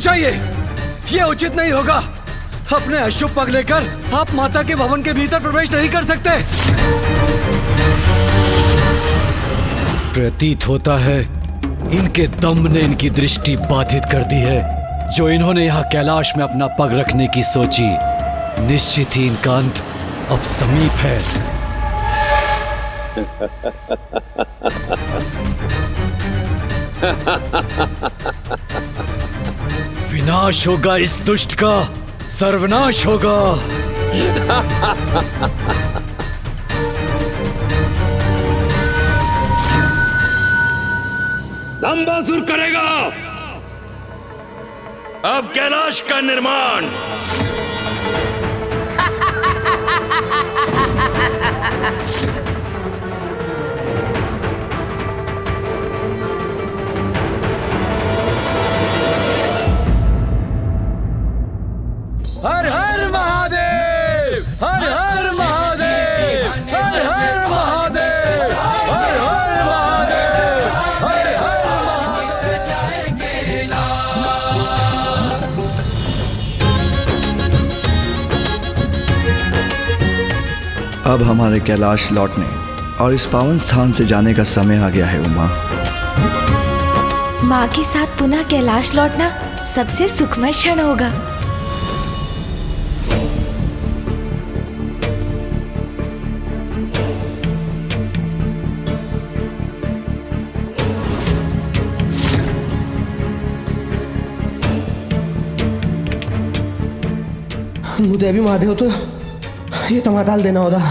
जाइए, ये उचित नहीं होगा। अपने अशुभ पग लेकर आप माता के भवन के भीतर प्रवेश नहीं कर सकते। प्रतीत होता है इनके दम ने इनकी दृष्टि बाधित कर दी है। जो इन्होंने यहाँ कैलाश में अपना पग रखने की सोची, निश्चित ही इनका अंत अब समीप है। विनाश होगा इस दुष्ट का, सर्वनाश होगा। दंबासुर करेगा अब कैलाश का निर्माण। हर हर महादेव, हर हर महादेव, हर हर महादेव, हर हर महादेव, हर हर महादेव। अब हमारे कैलाश लौटने और इस पावन स्थान से जाने का समय आ गया है उमा। माँ के साथ पुनः कैलाश लौटना सबसे सुखमय क्षण होगा। मुझे भी महादेव तो ये तमाताल देना होगा।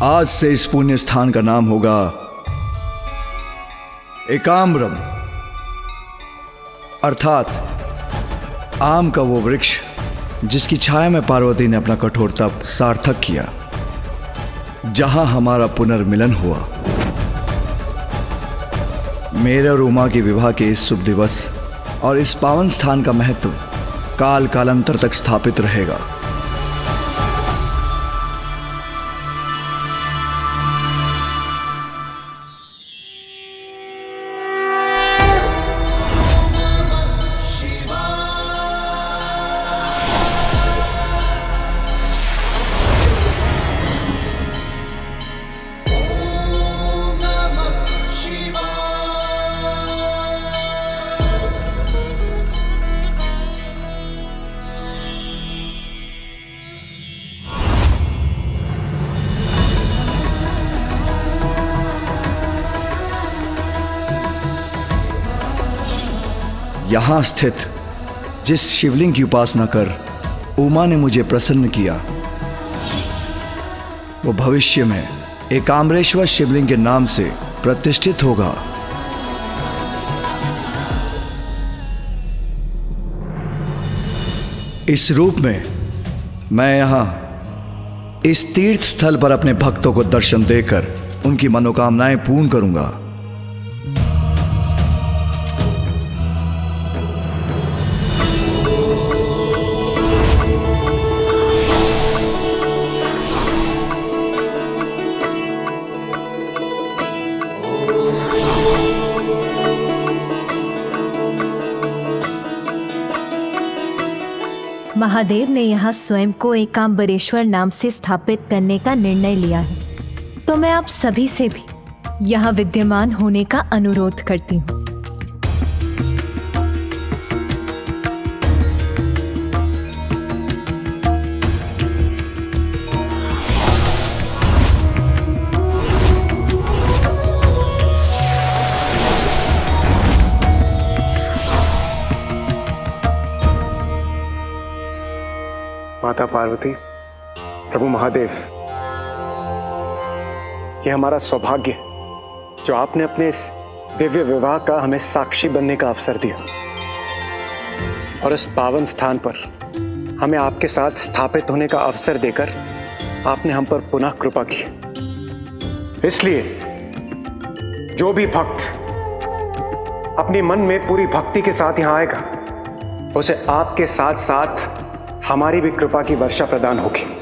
आज से इस पुण्य स्थान का नाम होगा एकाम्रम, अर्थात आम का वो वृक्ष जिसकी छाया में पार्वती ने अपना कठोर तप सार्थक किया, जहां हमारा पुनर्मिलन हुआ। मेरे और उमा के विवाह के इस शुभ दिवस और इस पावन स्थान का महत्व काल कालांतर तक स्थापित रहेगा। यहां स्थित जिस शिवलिंग की उपासना कर उमा ने मुझे प्रसन्न किया, वो भविष्य में एकाम्रेश्वर शिवलिंग के नाम से प्रतिष्ठित होगा। इस रूप में मैं यहां इस तीर्थ स्थल पर अपने भक्तों को दर्शन देकर उनकी मनोकामनाएं पूर्ण करूंगा। महादेव ने यहाँ स्वयं को एकाम्बरेश्वर नाम से स्थापित करने का निर्णय लिया है, तो मैं आप सभी से भी यहाँ विद्यमान होने का अनुरोध करती हूँ। माता पार्वती, प्रभु महादेव, ये हमारा सौभाग्य है जो आपने अपने इस दिव्य विवाह का हमें साक्षी बनने का अवसर दिया और इस पावन स्थान पर हमें आपके साथ स्थापित होने का अवसर देकर आपने हम पर पुनः कृपा की। इसलिए जो भी भक्त अपनी मन में पूरी भक्ति के साथ यहां आएगा, उसे आपके साथ साथ हमारी भी कृपा की वर्षा प्रदान होगी।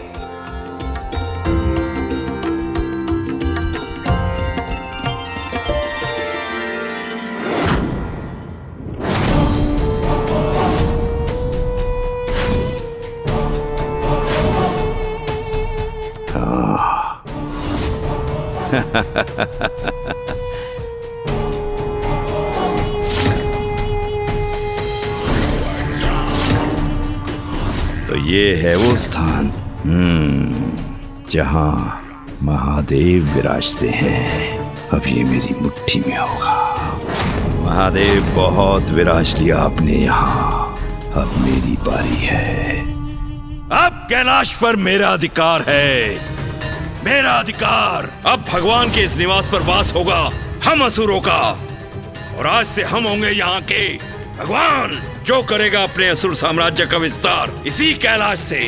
तो ये है वो स्थान जहां महादेव विराजते हैं। अब ये मेरी मुट्ठी में होगा। महादेव बहुत विराज लिया आपने यहाँ, अब मेरी बारी है। अब कैलाश पर मेरा अधिकार है, मेरा अधिकार। अब भगवान के इस निवास पर वास होगा हम असुरों का, और आज से हम होंगे यहाँ के भगवान। जो करेगा अपने असुर साम्राज्य का विस्तार इसी कैलाश से।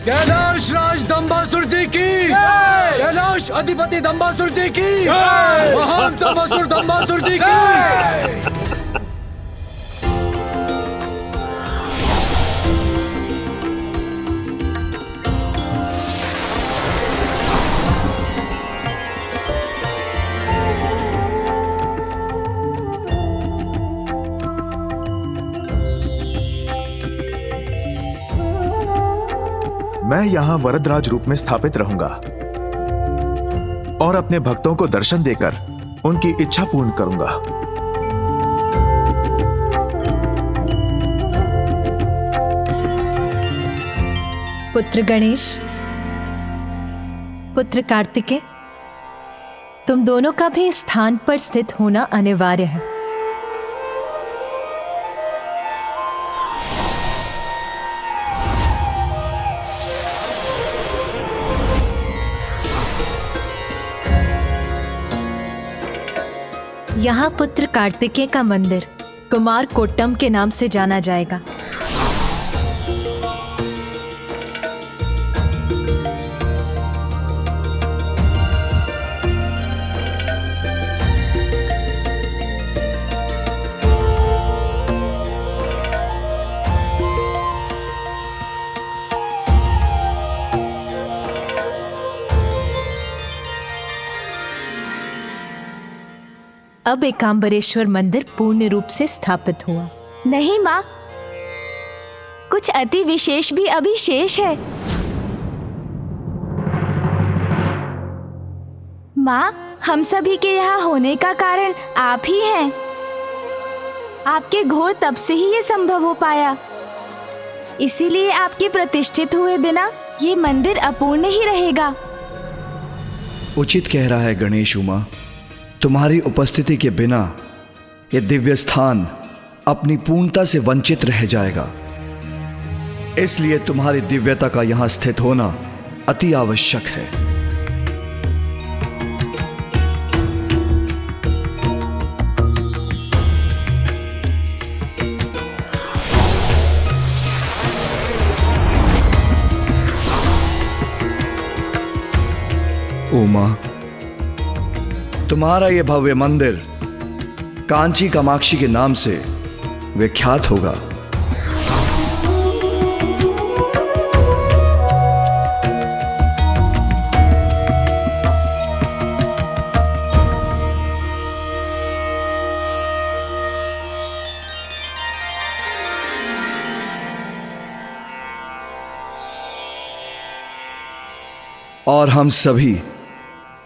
कैलाश राज दंबासुर जी की, कैलाश अधिपति दंबासुर जी की, महान दंबासुर दंबासुर जी की। मैं यहां वरदराज रूप में स्थापित रहूंगा और अपने भक्तों को दर्शन देकर उनकी इच्छा पूर्ण करूंगा। पुत्र गणेश, पुत्र कार्तिकेय, तुम दोनों का भी इस स्थान पर स्थित होना अनिवार्य है। यहाँ पुत्र कार्तिकेय का मंदिर कुमार कोट्टम के नाम से जाना जाएगा। अब एकांबरेश्वर मंदिर पूर्ण रूप से स्थापित हुआ। नहीं माँ, कुछ अति विशेष भी अभी शेष है। माँ, हम सभी के यहाँ होने का कारण आप ही हैं। आपके घोर तप से ही ये संभव हो पाया। इसीलिए आपके प्रतिष्ठित हुए बिना ये मंदिर अपूर्ण ही रहेगा। उचित कह रहा है गणेश उमा। तुम्हारी उपस्थिति के बिना यह दिव्य स्थान अपनी पूर्णता से वंचित रह जाएगा। इसलिए तुम्हारी दिव्यता का यहां स्थित होना अति आवश्यक है। उमा, तुम्हारा यह भव्य मंदिर कांची कामाक्षी के नाम से विख्यात होगा। और हम सभी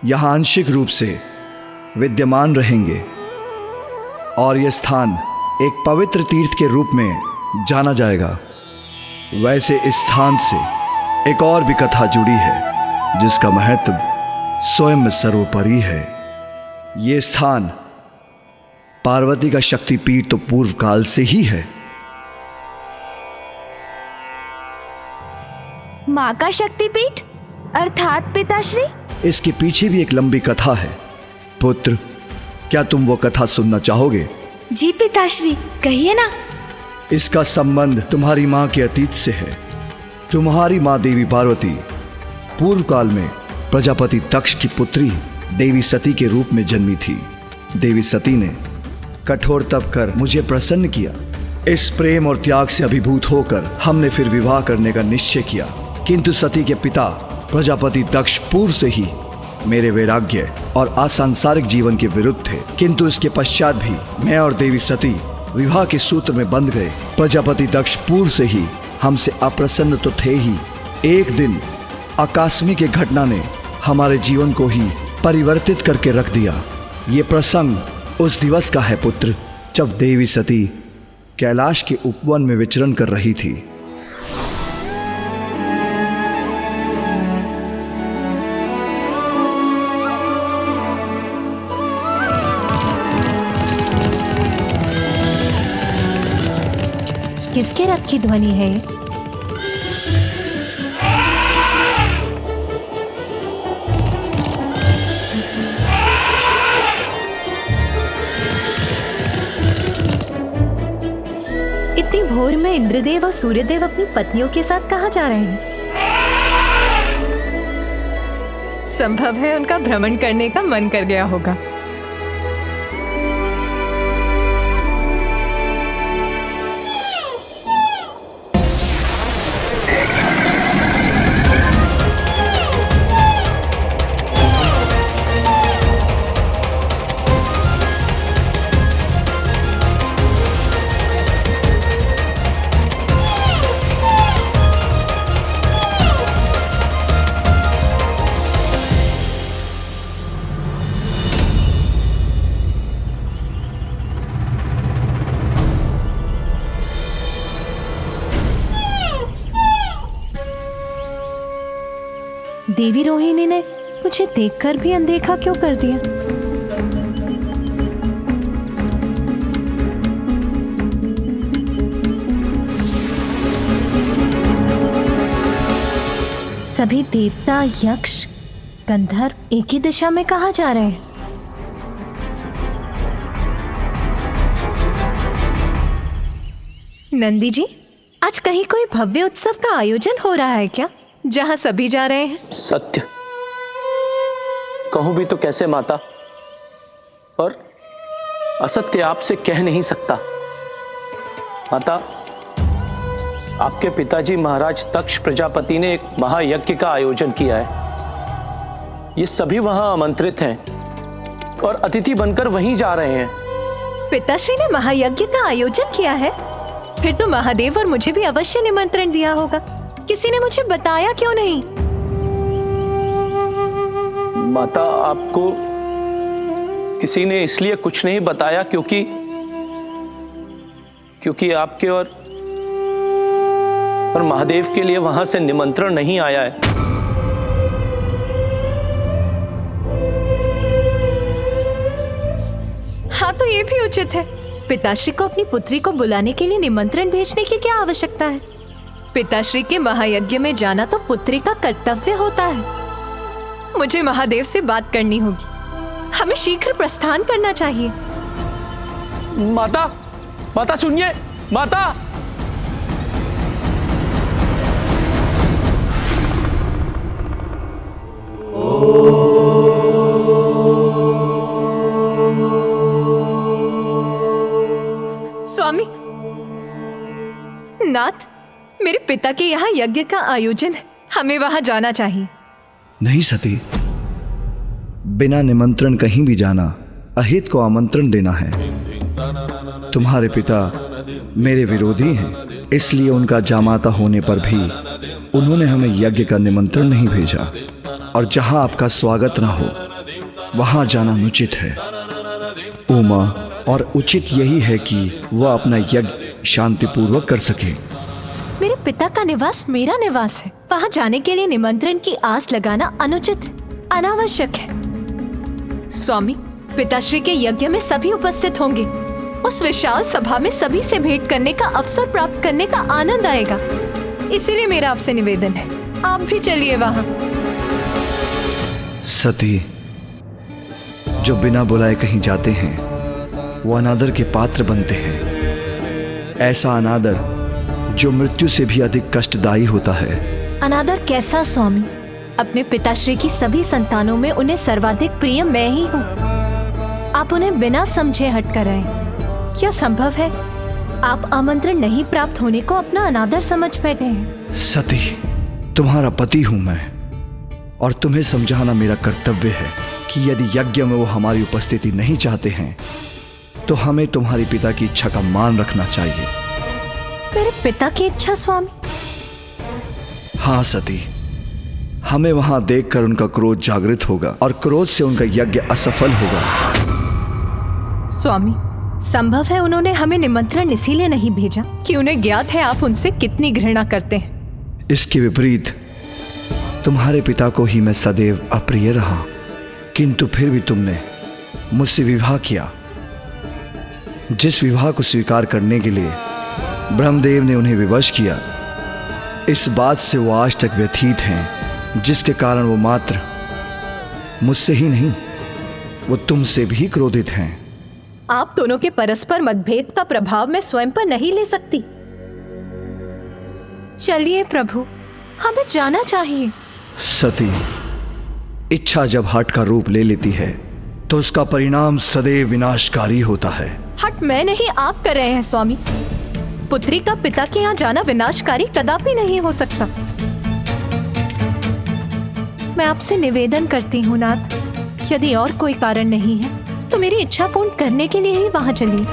यहां आंशिक रूप से विद्यमान रहेंगे और यह स्थान एक पवित्र तीर्थ के रूप में जाना जाएगा। वैसे इस स्थान से एक और भी कथा जुड़ी है जिसका महत्व स्वयं में सर्वोपरि है। यह स्थान पार्वती का शक्तिपीठ तो पूर्व काल से ही है। माँ का शक्तिपीठ अर्थात पिताश्री? इसके पीछे भी एक लंबी कथा है। पुत्र, क्या तुम वो कथा सुनना चाहोगे? जी पिताश्री, कहिए ना। इसका संबंध तुम्हारी माँ के अतीत से है। तुम्हारी माँ देवी पार्वती पूर्व काल में प्रजापति दक्ष की पुत्री देवी सती के रूप में जन्मी थी। देवी सती ने कठोर तप कर मुझे प्रसन्न किया। इस प्रेम और त्याग से अभिभूत होकर हमने फिर विवाह करने का निश्चय किया, किंतु सती के पिता प्रजापति दक्ष पूर्व से ही मेरे वैराग्य और असंसारिक जीवन के विरुद्ध थे। किंतु इसके पश्चात भी मैं और देवी सती विवाह के सूत्र में बंध गए। प्रजापति दक्ष पूर्व से ही हमसे अप्रसन्न तो थे ही, एक दिन आकस्मिक एक घटना ने हमारे जीवन को ही परिवर्तित करके रख दिया। ये प्रसंग उस दिवस का है पुत्र, जब देवी सती कैलाश के उपवन में विचरण कर रही थी। किसके रथ की ध्वनि है ये? इतनी भोर में इंद्रदेव और सूर्यदेव अपनी पत्नियों के साथ कहाँ जा रहे हैं? संभव है उनका भ्रमण करने का मन कर गया होगा। देवी रोहिणी ने मुझे देखकर भी अनदेखा क्यों कर दिया? सभी देवता, यक्ष, गंधर्व एक ही दिशा में कहाँ जा रहे हैं? नंदी जी, आज कहीं कोई भव्य उत्सव का आयोजन हो रहा है क्या, जहां सभी जा रहे हैं? सत्य कहूं भी तो कैसे माता, पर असत्य आपसे कह नहीं सकता। माता, आपके पिताजी महाराज दक्ष प्रजापति ने एक महायज्ञ का आयोजन किया है। ये सभी वहां आमंत्रित हैं और अतिथि बनकर वहीं जा रहे हैं। पिताश्री ने महायज्ञ का आयोजन किया है? फिर तो महादेव और मुझे भी अवश्य निमंत्रण दिया होगा। किसी ने मुझे बताया क्यों नहीं? माता, आपको किसी ने इसलिए कुछ नहीं बताया क्योंकि आपके और महादेव के लिए वहां से निमंत्रण नहीं आया है। हाँ, तो ये भी उचित है। पिताश्री को अपनी पुत्री को बुलाने के लिए निमंत्रण भेजने की क्या आवश्यकता है? पिताश्री के महायज्ञ में जाना तो पुत्री का कर्तव्य होता है। मुझे महादेव से बात करनी होगी। हमें शीघ्र प्रस्थान करना चाहिए। माता सुनिए, माता। स्वामी, नाथ, मेरे पिता के यहाँ यज्ञ का आयोजन है, हमें वहां जाना चाहिए। नहीं सती, बिना निमंत्रण कहीं भी जाना अहित को आमंत्रण देना है। तुम्हारे पिता मेरे विरोधी हैं, इसलिए उनका जामाता होने पर भी उन्होंने हमें यज्ञ का निमंत्रण नहीं भेजा। और जहां आपका स्वागत न हो वहां जाना अनुचित है उमा, और उचित यही है कि वह अपना यज्ञ शांतिपूर्वक कर सके। मेरे पिता का निवास मेरा निवास है, वहां जाने के लिए निमंत्रण की आस लगाना अनुचित है, अनावश्यक है। स्वामी, पिताश्री के यज्ञ में सभी उपस्थित होंगे। उस विशाल सभा में सभी से भेंट करने का अवसर प्राप्त करने का आनंद आएगा। इसीलिए मेरा आपसे निवेदन है, आप भी चलिए वहां। सती, जो बिना बुलाए कहीं जाते हैं वो अनादर के पात्र बनते हैं। ऐसा अनादर जो मृत्यु से भी अधिक कष्टदायी होता है। अनादर कैसा स्वामी? अपने पिताश्री की सभी संतानों में उन्हें सर्वाधिक प्रिय मैं ही हूँ। आप उन्हें बिना समझे हट कर आए। क्या संभव है आप आमंत्रण नहीं प्राप्त होने को अपना अनादर समझ बैठे हैं? सती, तुम्हारा पति हूं मैं और तुम्हें समझाना मेरा कर्तव्य है कि यदि यज्ञ में वो हमारी उपस्थिति नहीं चाहते हैं तो हमें तुम्हारे पिता की इच्छा का मान रखना चाहिए। मेरे पिता की इच्छा स्वामी? हाँ सती, हमें वहां देखकर उनका क्रोध जागृत होगा और क्रोध से उनका यज्ञ असफल होगा। स्वामी, संभव है उन्होंने हमें निमंत्रण इसीलिए नहीं भेजा कि उन्हें ज्ञात है आप उनसे कितनी घृणा करते हैं। इसके विपरीत तुम्हारे पिता को ही मैं सदैव अप्रिय रहा, किंतु फिर भी तुमने मुझसे विवाह किया। जिस विवाह को स्वीकार करने के लिए ब्रह्मदेव ने उन्हें विवश किया, इस बात से वो आज तक व्यथित हैं, जिसके कारण वो मात्र मुझसे ही नहीं, वो तुमसे भी क्रोधित हैं। आप दोनों के परस्पर मतभेद का प्रभाव मैं स्वयं पर नहीं ले सकती। चलिए प्रभु, हमें जाना चाहिए। सती, इच्छा जब हठ का रूप ले लेती है तो उसका परिणाम सदैव विनाशकारी होता है। हट मैं नहीं, आप कर रहे हैं स्वामी। पुत्री का पिता के यहाँ जाना विनाशकारी कदापि नहीं हो सकता। मैं आपसे निवेदन करती हूँ नाथ, यदि और कोई कारण नहीं है तो मेरी इच्छा पूर्ण करने के लिए ही वहां चलिए।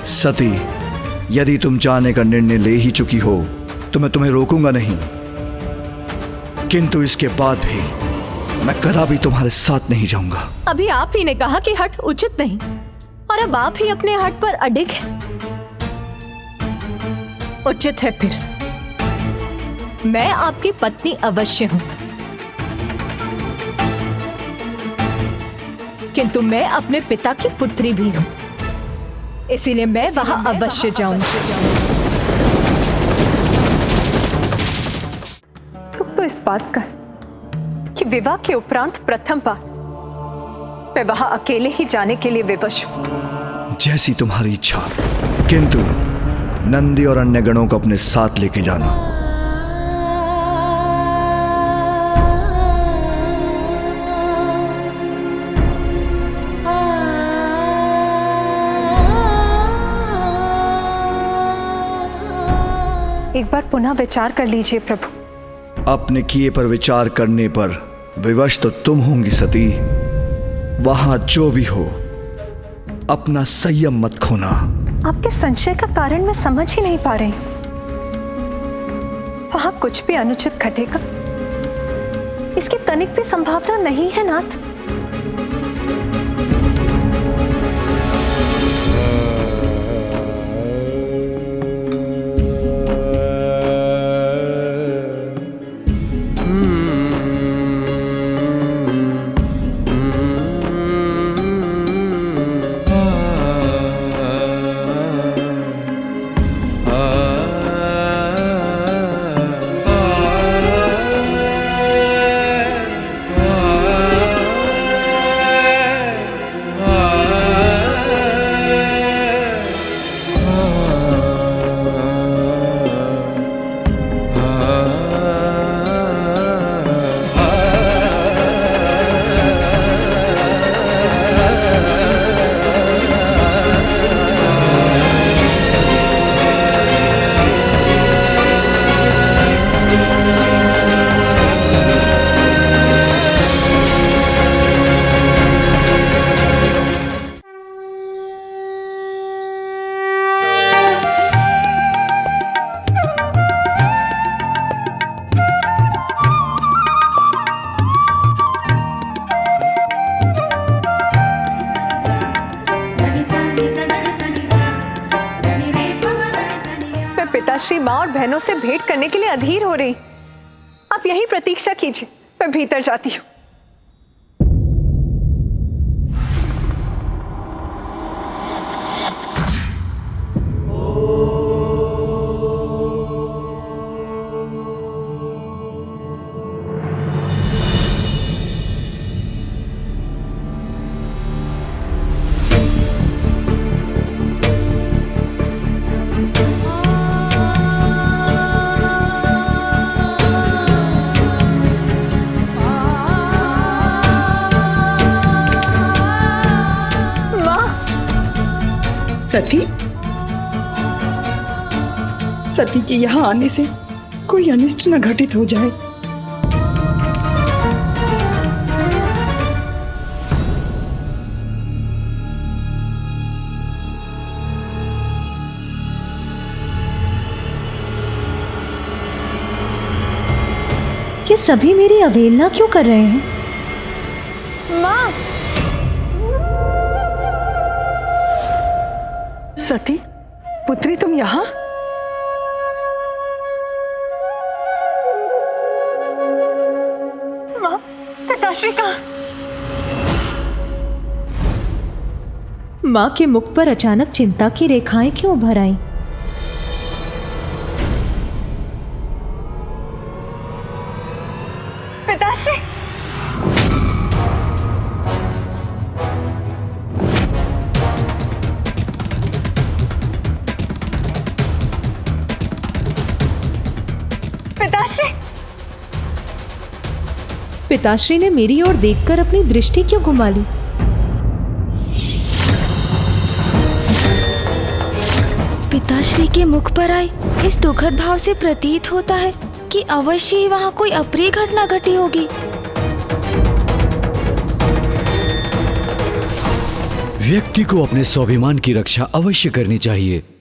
सती, यदि तुम जाने का निर्णय ले ही चुकी हो तो मैं तुम्हें रोकूंगा नहीं, किंतु इसके बाद भी मैं कदापि तुम्हारे साथ नहीं जाऊंगा। अभी आप ही ने कहा कि हट उचित नहीं और अब आप ही अपने हट पर अडिग हैं। उचित है फिर, मैं आपकी पत्नी अवश्य हूं, किंतु मैं अपने पिता की पुत्री भी हूं, इसीलिए मैं वहां अवश्य जाऊंगी। तुम तो इस बात का कि विवाह के उपरांत प्रथम बार मैं वहां अकेले ही जाने के लिए विवश हूं। जैसी तुम्हारी इच्छा, किंतु नंदी और अन्य गणों को अपने साथ लेके जाना। एक बार पुनः विचार कर लीजिए प्रभु। अपने किए पर विचार करने पर विवश तो तुम होंगी सती। वहां जो भी हो, अपना संयम मत खोना। आपके संशय का कारण मैं समझ ही नहीं पा रही हूं। वहां कुछ भी अनुचित घटेगा, इसकी तनिक भी संभावना नहीं है नाथ। पिताश्री माँ और बहनों से भेंट करने के लिए अधीर हो रही। आप यही प्रतीक्षा कीजिए, मैं भीतर जाती हूँ। सती, सती के यहाँ आने से कोई अनिष्ट न घटित हो जाए। ये सभी मेरी अवहेलना क्यों कर रहे हैं? माँ! सती, पुत्री तुम यहाँ? माँ, पिताश्री कहाँ? माँ के मुख पर अचानक चिंता की रेखाएं क्यों उभर आईं? पिताश्री! पिताश्री! पिताश्री ने मेरी ओर देखकर अपनी दृष्टि क्यों घुमा ली? पिताश्री के मुख पर आए इस दुखद भाव से प्रतीत होता है कि अवश्य ही वहाँ कोई अप्रिय घटना घटी होगी। व्यक्ति को अपने स्वाभिमान की रक्षा अवश्य करनी चाहिए।